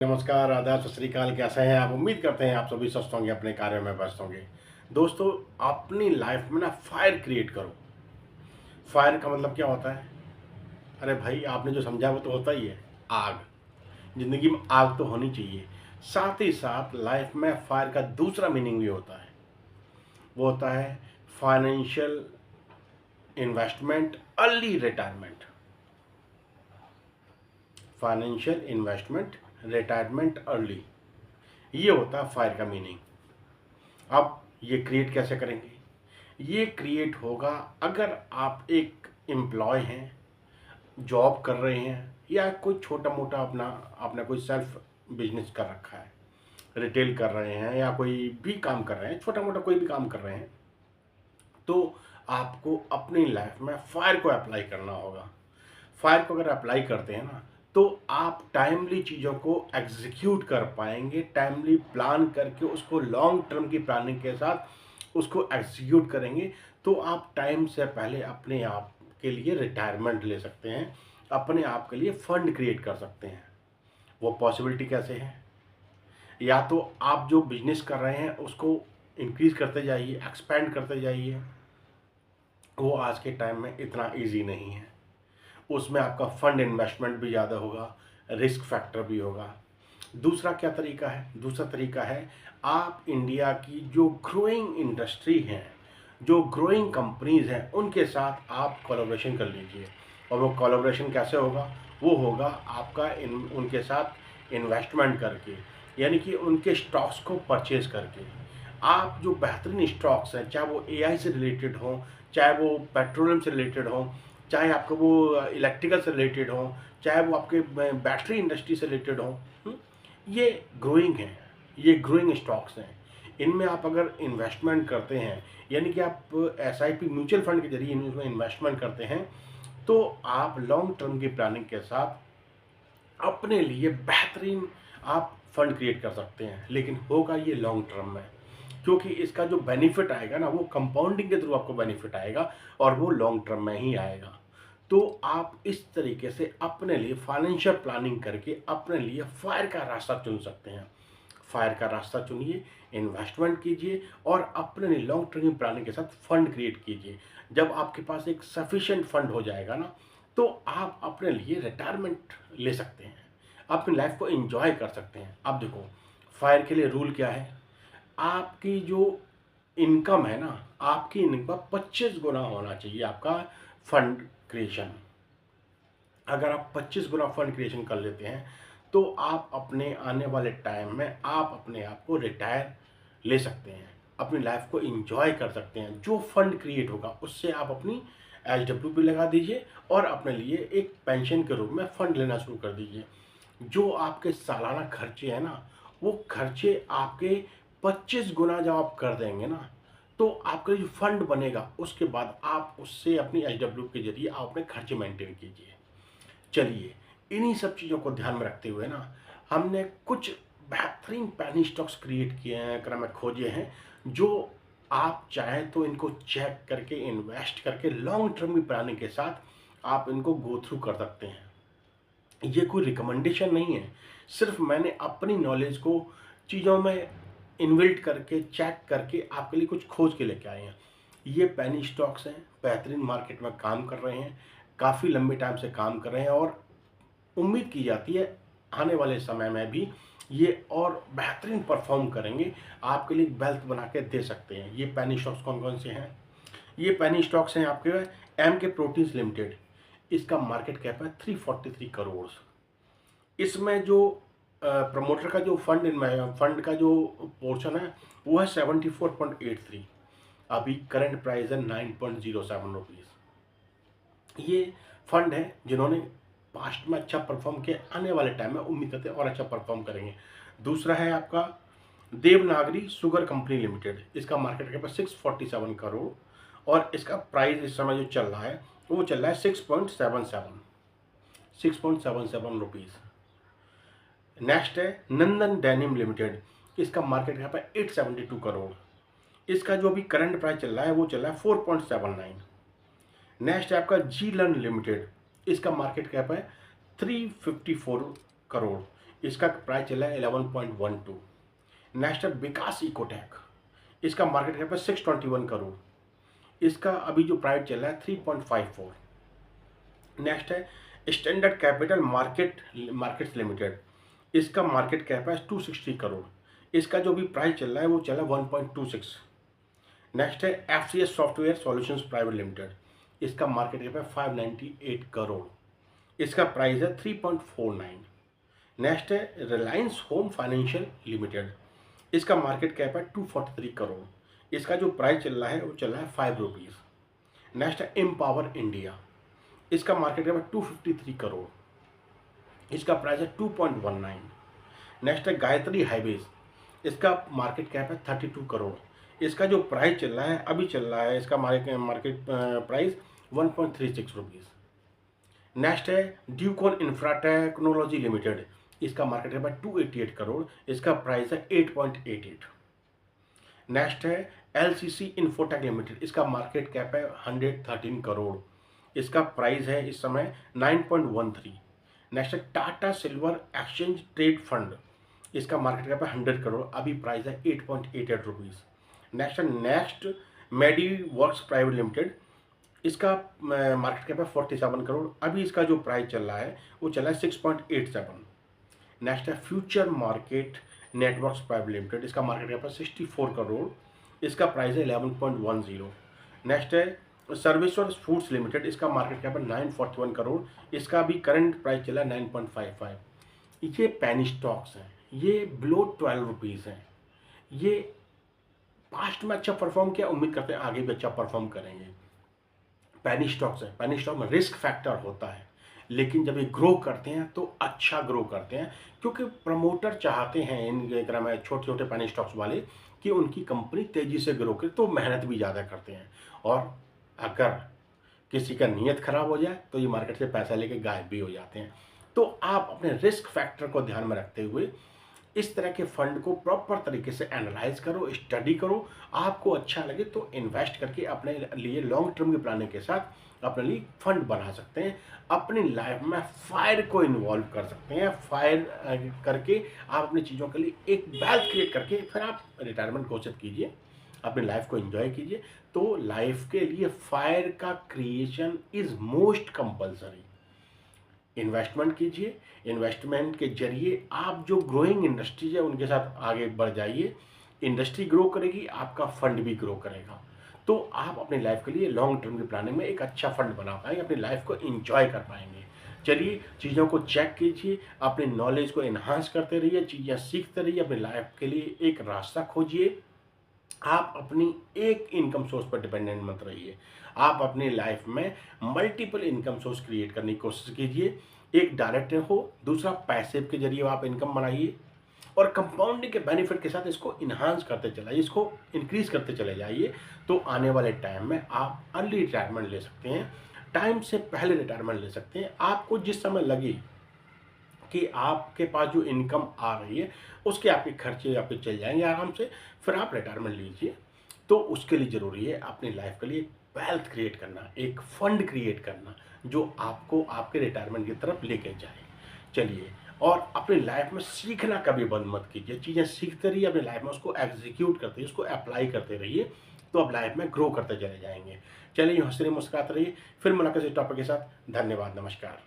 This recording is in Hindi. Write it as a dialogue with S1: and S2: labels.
S1: नमस्कार, आदाब, सत श्री अकाल। कैसे हैं आप? उम्मीद करते हैं आप सभी स्वस्थ होंगे, अपने कार्य में व्यस्त होंगे। दोस्तों, अपनी लाइफ में ना फायर क्रिएट करो। फायर का मतलब क्या होता है? अरे भाई, आपने जो समझा वो तो होता ही है, आग। ज़िंदगी में आग तो होनी चाहिए। साथ ही साथ लाइफ में फायर का दूसरा मीनिंग भी होता है। वो होता है financial investment, early retirement. Financial investment, retirement early, ये होता है फायर का मीनिंग। अब ये क्रिएट कैसे करेंगे? ये क्रिएट होगा अगर आप एक एम्प्लॉय हैं, जॉब कर रहे हैं, या कोई छोटा मोटा अपना अपना कोई सेल्फ बिजनेस कर रखा है, रिटेल कर रहे हैं, या कोई भी काम कर रहे हैं, छोटा मोटा कोई भी काम कर रहे हैं, तो आपको अपनी लाइफ में फायर को अप्लाई करना होगा। फायर को अगर अप्लाई करते हैं ना, तो आप टाइमली चीज़ों को एग्जीक्यूट कर पाएंगे। टाइमली प्लान करके उसको लॉन्ग टर्म की प्लानिंग के साथ उसको एग्जीक्यूट करेंगे, तो आप टाइम से पहले अपने आप के लिए रिटायरमेंट ले सकते हैं, अपने आप के लिए फंड क्रिएट कर सकते हैं। वो पॉसिबिलिटी कैसे है? या तो आप जो बिजनेस कर रहे हैं उसको इंक्रीज करते जाइए, एक्सपेंड करते जाइए। वो आज के टाइम में इतना ईजी नहीं है। उसमें आपका फंड इन्वेस्टमेंट भी ज़्यादा होगा, रिस्क फैक्टर भी होगा। दूसरा क्या तरीका है? दूसरा तरीका है, आप इंडिया की जो ग्रोइंग इंडस्ट्री हैं, जो ग्रोइंग कंपनीज हैं, उनके साथ आप कोलैबोरेशन कर लीजिए। और वो कोलैबोरेशन कैसे होगा? वो होगा आपका उनके साथ इन्वेस्टमेंट करके, यानी कि उनके स्टॉक्स को परचेज करके। आप जो बेहतरीन स्टॉक्स हैं, चाहे वो एआई से रिलेटेड हों, चाहे वो पेट्रोलियम से रिलेटेड हों, चाहे आपका वो इलेक्ट्रिकल से रिलेटेड हों, चाहे वो आपके बैटरी इंडस्ट्री से रिलेटेड हों, ये ग्रोइंग हैं, ये ग्रोइंग स्टॉक्स हैं। इनमें आप अगर इन्वेस्टमेंट करते हैं, यानी कि आप एसआईपी म्यूचुअल फंड के जरिए इनमें इन्वेस्टमेंट करते हैं, तो आप लॉन्ग टर्म की प्लानिंग के साथ अपने लिए बेहतरीन आप फंड क्रिएट कर सकते हैं। लेकिन होगा ये लॉन्ग टर्म में, क्योंकि इसका जो बेनिफिट आएगा ना, वो कंपाउंडिंग के थ्रू आपको बेनिफिट आएगा, और वो लॉन्ग टर्म में ही आएगा। तो आप इस तरीके से अपने लिए फाइनेंशियल प्लानिंग करके अपने लिए फायर का रास्ता चुन सकते हैं। फायर का रास्ता चुनिए, इन्वेस्टमेंट कीजिए, और अपने लिए लॉन्ग टर्म प्लानिंग के साथ फंड क्रिएट कीजिए। जब आपके पास एक सफिशिएंट फंड हो जाएगा ना, तो आप अपने लिए रिटायरमेंट ले सकते हैं, अपनी लाइफ को एंजॉय कर सकते हैं। अब देखो, फायर के लिए रूल क्या है? आपकी जो इनकम है ना, आपकी इनकम 25 गुना होना चाहिए आपका फंड क्रिएशन। अगर आप 25 गुना फंड क्रिएशन कर लेते हैं, तो आप अपने आने वाले टाइम में आप अपने आप को रिटायर ले सकते हैं, अपनी लाइफ को एंजॉय कर सकते हैं। जो फंड क्रिएट होगा उससे आप अपनी एचडब्ल्यू भी लगा दीजिए, और अपने लिए एक पेंशन के रूप में फंड लेना शुरू कर दीजिए। जो आपके सालाना खर्चे हैं ना, वो खर्चे आपके 25 गुना जब आप कर देंगे ना, तो आपका जो फंड बनेगा, उसके बाद आप उससे अपनी एचडब्ल्यू के जरिए आप अपने खर्चे मेंटेन कीजिए। चलिए, इन्हीं सब चीज़ों को ध्यान में रखते हुए ना, हमने कुछ बेहतरीन पेनी स्टॉक्स क्रिएट किए हैं, क्रम में खोजे हैं, जो आप चाहें तो इनको चेक करके, इन्वेस्ट करके, लॉन्ग टर्म की प्लानिंग के साथ आप इनको गो थ्रू कर सकते हैं। ये कोई रिकमेंडेशन नहीं है, सिर्फ मैंने अपनी नॉलेज को चीज़ों में इन्विल्ट करके, चेक करके आपके लिए कुछ खोज के लेके आए हैं। ये पेनी स्टॉक्स हैं, बेहतरीन मार्केट में काम कर रहे हैं, काफ़ी लंबे टाइम से काम कर रहे हैं, और उम्मीद की जाती है आने वाले समय में भी ये और बेहतरीन परफॉर्म करेंगे, आपके लिए वेल्थ बना के दे सकते हैं। ये पेनी स्टॉक्स कौन कौन से हैं? ये पेनी स्टॉक्स हैं आपके एम के प्रोटीन्स लिमिटेड। इसका मार्केट कैप है 343 करोड़। इसमें जो प्रमोटर का जो फंड का जो पोर्शन है, वो है 74.83। अभी करंट प्राइस है 9.07 रुपीज़। ये फंड है जिन्होंने पास्ट में अच्छा परफॉर्म किया, आने वाले टाइम में उम्मीद करते हैं और अच्छा परफॉर्म करेंगे। दूसरा है आपका देवनागरी शुगर कंपनी लिमिटेड। इसका मार्केट कैप है 647 करोड़, और इसका प्राइस इस समय जो चल रहा है, वो चल रहा है 6.77 रुपीज़। नेक्स्ट है नंदन डेनिम लिमिटेड। इसका मार्केट कैप है 872 करोड़। इसका जो अभी करंट प्राइस चल रहा है, वो चल रहा है 4.79। नेक्स्ट है आपका जी लर्न लिमिटेड। इसका मार्केट कैप है 354 करोड़। इसका प्राइस चला है 11.12। नेक्स्ट है विकास इकोटेक, इसका मार्केट कैप है 621 करोड़, इसका अभी जो प्राइस चल रहा है 3.54। नेक्स्ट है स्टैंडर्ड कैपिटल मार्केट्स लिमिटेड, इसका मार्केट कैप है 260 करोड़, इसका जो भी प्राइस चल रहा है वो चला 1.26। नेक्स्ट है FCS software solutions private limited, इसका मार्केट कैप है 598 करोड़, इसका प्राइस है 3.49। नेक्स्ट है रिलायंस होम फाइनेंशियल लिमिटेड, इसका मार्केट कैप है 243 करोड़, इसका जो प्राइस चल रहा है वो चल रहा है 5 रुपीज़। नेक्स्ट है एम्पावर इंडिया, इसका मार्केट कैप है 253 करोड़, इसका प्राइस है 2.19। नेक्स्ट है गायत्री हाईवेज, इसका मार्केट कैप है 32 करोड़, इसका जो प्राइस चल रहा है अभी चल रहा है इसका मार्केट प्राइस 1.36 रुपीज़। नेक्स्ट है ड्यूकॉन इंफ्रा टेक्नोलॉजी लिमिटेड, इसका मार्केट कैप है 288 करोड़, इसका प्राइस है 8.88। नेक्स्ट है एलसीसी इन्फोटेक लिमिटेड, इसका मार्केट कैप है 113 करोड़, इसका प्राइस है इस समय 9.13। नेक्स्ट है Tata silver exchange trade fund, इसका मार्केट कैप है 100 करोड़, अभी प्राइस है 8.88 रुपीज़। नेक्स्ट मेडी वर्क्स प्राइवेट लिमिटेड, इसका मार्केट कैप है 47 करोड़, अभी इसका जो प्राइस चल रहा है वो चला है 6.87। नेक्स्ट है future market networks private limited, इसका मार्केट कैप है 64 करोड़, इसका प्राइस है 11.10। नेक्स्ट है सर्विसवर्स फूड्स लिमिटेड, इसका मार्केट कैप है 941 करोड़, इसका भी करंट प्राइस चला 9.55। ये पेनी स्टॉक्स हैं, ये बिलो 12 रुपीज़ हैं, ये पास्ट में अच्छा परफॉर्म किया, उम्मीद करते हैं आगे भी अच्छा परफॉर्म करेंगे। पेनी स्टॉक्स है, पेनी स्टॉक में रिस्क फैक्टर होता है, लेकिन जब ये ग्रो करते हैं तो अच्छा ग्रो करते हैं, क्योंकि प्रमोटर चाहते हैं इन छोटे छोटे पेनी स्टॉक्स वाले कि उनकी कंपनी तेज़ी से ग्रो करे, तो मेहनत भी ज़्यादा करते हैं। और अगर किसी का नीयत खराब हो जाए तो ये मार्केट से पैसा लेके गायब भी हो जाते हैं। तो आप अपने रिस्क फैक्टर को ध्यान में रखते हुए इस तरह के फंड को प्रॉपर तरीके से एनालाइज करो, स्टडी करो, आपको अच्छा लगे तो इन्वेस्ट करके अपने लिए लॉन्ग टर्म की प्लानिंग के साथ अपने लिए फंड बना सकते हैं, अपनी लाइफ में फायर को इन्वॉल्व कर सकते हैं। फायर करके आप अपनी चीज़ों के लिए एक वेल्थ क्रिएट करके फिर आप रिटायरमेंट घोषित कीजिए, अपनी लाइफ को एंजॉय कीजिए। तो लाइफ के लिए फायर का creation is most compulsory. Investment कीजिए, इन्वेस्टमेंट के जरिए आप जो ग्रोइंग इंडस्ट्रीज है उनके साथ आगे बढ़ जाइए। इंडस्ट्री ग्रो करेगी, आपका फंड भी ग्रो करेगा, तो आप अपनी लाइफ के लिए लॉन्ग टर्म की प्लानिंग में एक अच्छा फंड बना पाएंगे, अपनी लाइफ को एंजॉय कर पाएंगे। चलिए चीज़ों को चेक कीजिए, अपनी नॉलेज को इन्हांस करते रहिए, चीज़ें सीखते रहिए, अपनी लाइफ के लिए एक रास्ता खोजिए। आप अपनी एक इनकम सोर्स पर डिपेंडेंट मत रहिए, आप अपनी लाइफ में मल्टीपल इनकम सोर्स क्रिएट करने की कोशिश कीजिए। एक डायरेक्ट हो, दूसरा पैसिव के जरिए आप इनकम बनाइए, और कंपाउंडिंग के बेनिफिट के साथ इसको इन्हांस करते चलाइए, इसको इंक्रीज करते चले जाइए। तो आने वाले टाइम में आप अर्ली रिटायरमेंट ले सकते हैं, टाइम से पहले रिटायरमेंट ले सकते हैं। आपको जिस समय लगे कि आपके पास जो इनकम आ रही है उसके आपके खर्चे आपके चल जाएंगे आराम से, फिर आप रिटायरमेंट लीजिए। तो उसके लिए ज़रूरी है अपनी लाइफ के लिए वेल्थ क्रिएट करना, एक फंड क्रिएट करना जो आपको आपके रिटायरमेंट की तरफ लेके जाए। चलिए, और अपनी लाइफ में सीखना कभी बंद मत कीजिए, चीज़ें सीखते रहिए, अपनी लाइफ में उसको एग्जीक्यूट करते रहिए, उसको अप्लाई करते रहिए, तो अब लाइफ में ग्रो करते चले जाएंगे। चलिए, हंसते रहिए, मुस्कुराते रहिए। फिर मुलाकात इस टॉपिक के साथ। धन्यवाद, नमस्कार।